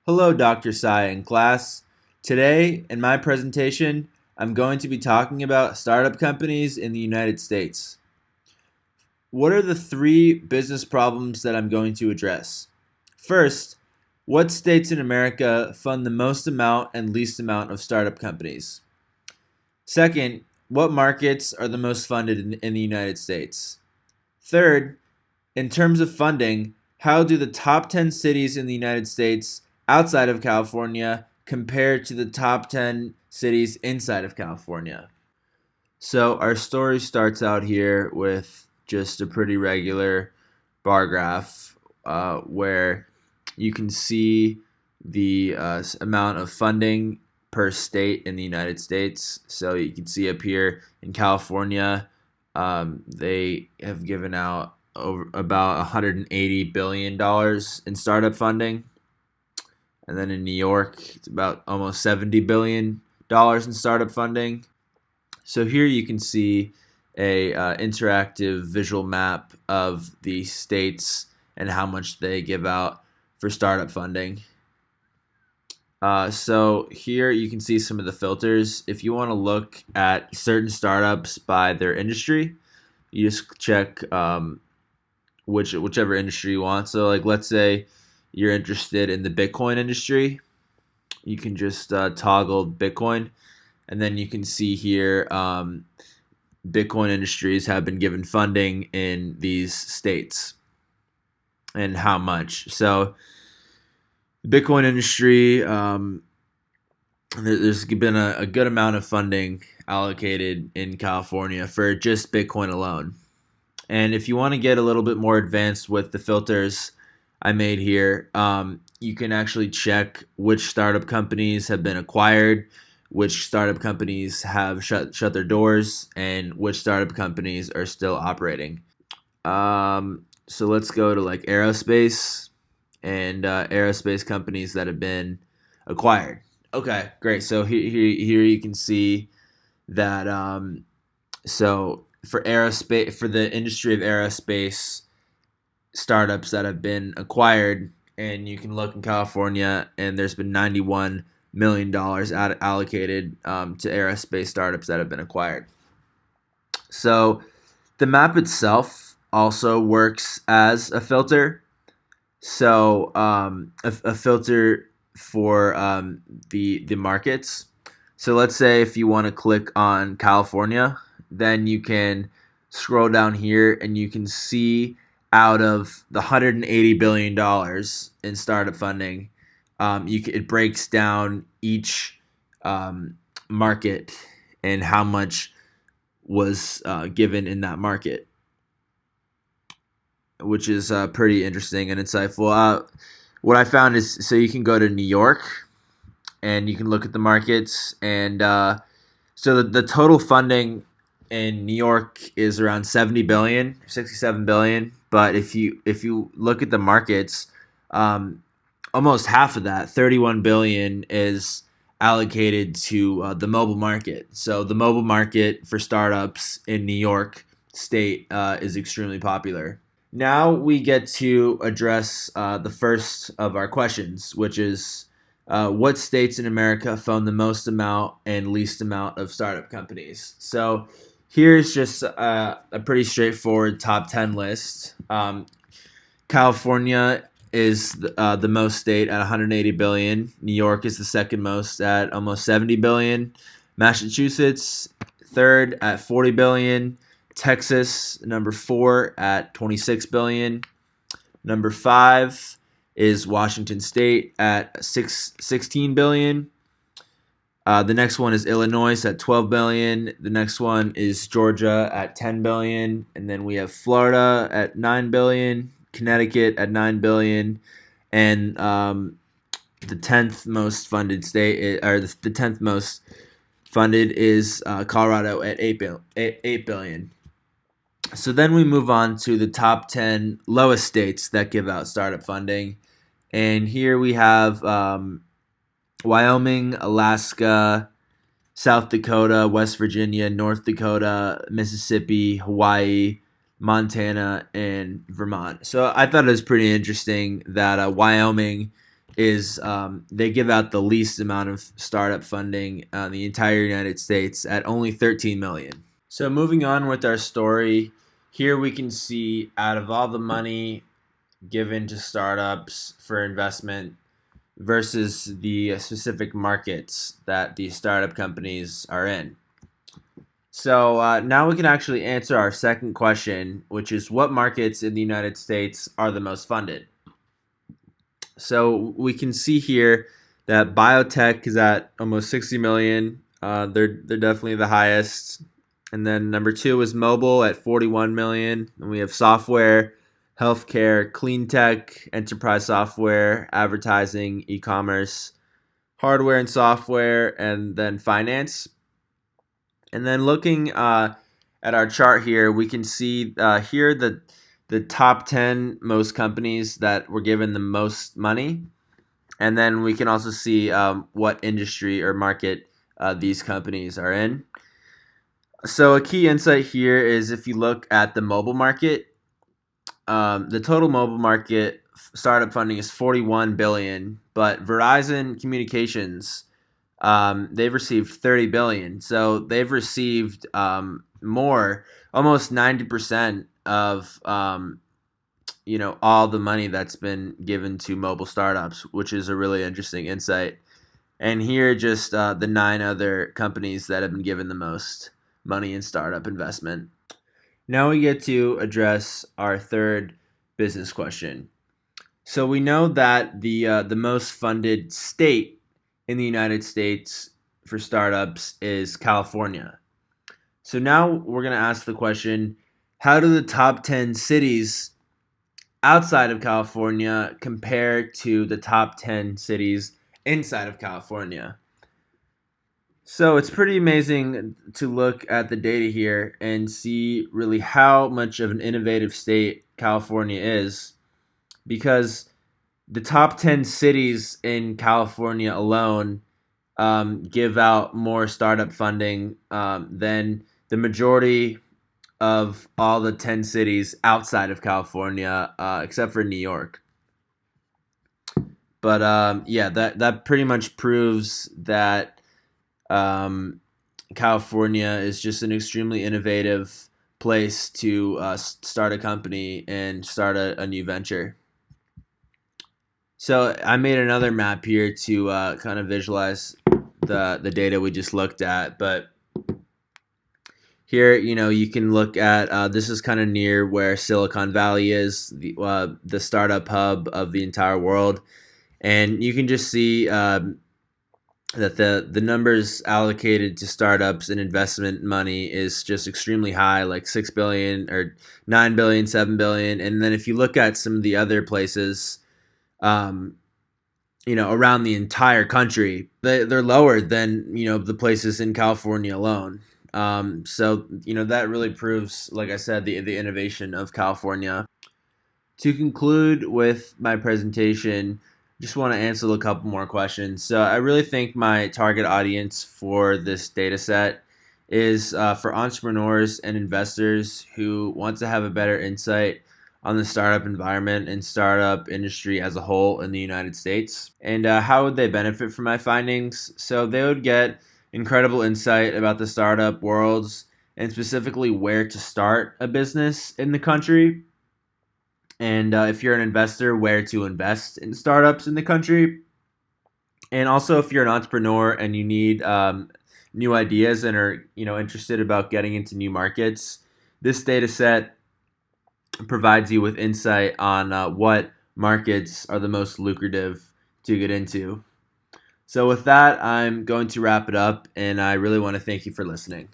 Hello, Dr. Sai and class. Today, in my presentation, I'm going to be talking about startup companies in the United States. What are the three business problems that I'm going to address? First, what states in America fund the most amount and least amount of startup companies? Second, what markets are the most funded in the United States? Third, in terms of funding, how do the top 10 cities in the United States outside of California compare to the top 10 cities inside of California? So, our story starts out here with just a pretty regular bar graph where you can see the amount of funding per state in the United States. So, you can see up here in California, they have given out over about $180 billion in startup funding. And then in New York, it's about almost $70 billion in startup funding. So here you can see a interactive visual map of the states and how much they give out for startup funding. So here you can see some of the filters. If you want to look at certain startups by their industry, you just check whichever industry you want. So like let's say you're interested in the Bitcoin industry, you can just toggle Bitcoin, and then you can see here Bitcoin industries have been given funding in these states and how much. So the Bitcoin industry, there's been a good amount of funding allocated in California for just Bitcoin alone. And if you want to get a little bit more advanced with the filters I made here, you can actually check which startup companies have been acquired, which startup companies have shut their doors, and which startup companies are still operating. So let's go to like aerospace and aerospace companies that have been acquired. Okay, great. So here you can see that so for aerospace, for the industry of aerospace startups that have been acquired, and you can look in California, and there's been $91 million allocated to aerospace startups that have been acquired. So the map itself also works as a filter. So a filter for the markets. So let's say if you want to click on California, then you can scroll down here and you can see out of the $180 billion in startup funding, it breaks down each market and how much was given in that market, which is pretty interesting and insightful. What I found is so you can go to New York and you can look at the markets, and so the total funding in New York is around 70 billion, 67 billion. But if you look at the markets, almost half of that, 31 billion, is allocated to the mobile market. So the mobile market for startups in New York State is extremely popular. Now we get to address the first of our questions, which is what states in America fund the most amount and least amount of startup companies. So here's just a pretty straightforward top 10 list. California is the most state at 180 billion. New York is the second most at almost 70 billion. Massachusetts third at 40 billion. Texas number 4 at 26 billion. Number 5 is Washington State at 16 billion. The next one is Illinois at 12 billion. The next one is Georgia at 10 billion, and then we have Florida at 9 billion, Connecticut at 9 billion, and the 10th most funded state, or the 10th most funded, is Colorado at 8 billion. So then we move on to the top 10 lowest states that give out startup funding. And here we have Wyoming, Alaska, South Dakota, West Virginia, North Dakota, Mississippi, Hawaii, Montana, and Vermont. So I thought it was pretty interesting that Wyoming is they give out the least amount of startup funding in the entire United States at only 13 million. So moving on with our story, here we can see out of all the money given to startups for investment versus the specific markets that these startup companies are in. So now we can actually answer our second question, which is what markets in the United States are the most funded? So we can see here that biotech is at almost 60 million. They're definitely the highest. And then number two is mobile at 41 million. And we have software, healthcare, clean tech, enterprise software, advertising, e-commerce, hardware and software, and then finance. And then looking at our chart here, we can see here the top 10 most companies that were given the most money. And then we can also see what industry or market these companies are in. So a key insight here is if you look at the mobile market, the total mobile market startup funding is 41 billion, but Verizon Communications, they've received 30 billion. So they've received more, almost 90% of all the money that's been given to mobile startups, which is a really interesting insight. And here just the 9 other companies that have been given the most money in startup investment. Now we get to address our third business question. So we know that the most funded state in the United States for startups is California. So now we're going to ask the question, how do the top 10 cities outside of California compare to the top 10 cities inside of California? So it's pretty amazing to look at the data here and see really how much of an innovative state California is, because the top 10 cities in California alone give out more startup funding than the majority of all the 10 cities outside of California, except for New York. But yeah, that pretty much proves that California is just an extremely innovative place to start a company and start a new venture. So I made another map here to kind of visualize the data we just looked at. But here, you can look at this is kind of near where Silicon Valley is, the startup hub of the entire world, and you can just see that the numbers allocated to startups and investment money is just extremely high, like 6 billion or 9 billion, 7 billion. And then if you look at some of the other places, around the entire country, they're lower than, the places in California alone. So that really proves, like I said, the innovation of California. To conclude with my presentation, just want to answer a couple more questions. So I really think my target audience for this data set is for entrepreneurs and investors who want to have a better insight on the startup environment and startup industry as a whole in the United States. And how would they benefit from my findings? So they would get incredible insight about the startup worlds and specifically where to start a business in the country. And if you're an investor, where to invest in startups in the country. And also, if you're an entrepreneur and you need new ideas and are interested about getting into new markets, this data set provides you with insight on what markets are the most lucrative to get into. So with that, I'm going to wrap it up, and I really want to thank you for listening.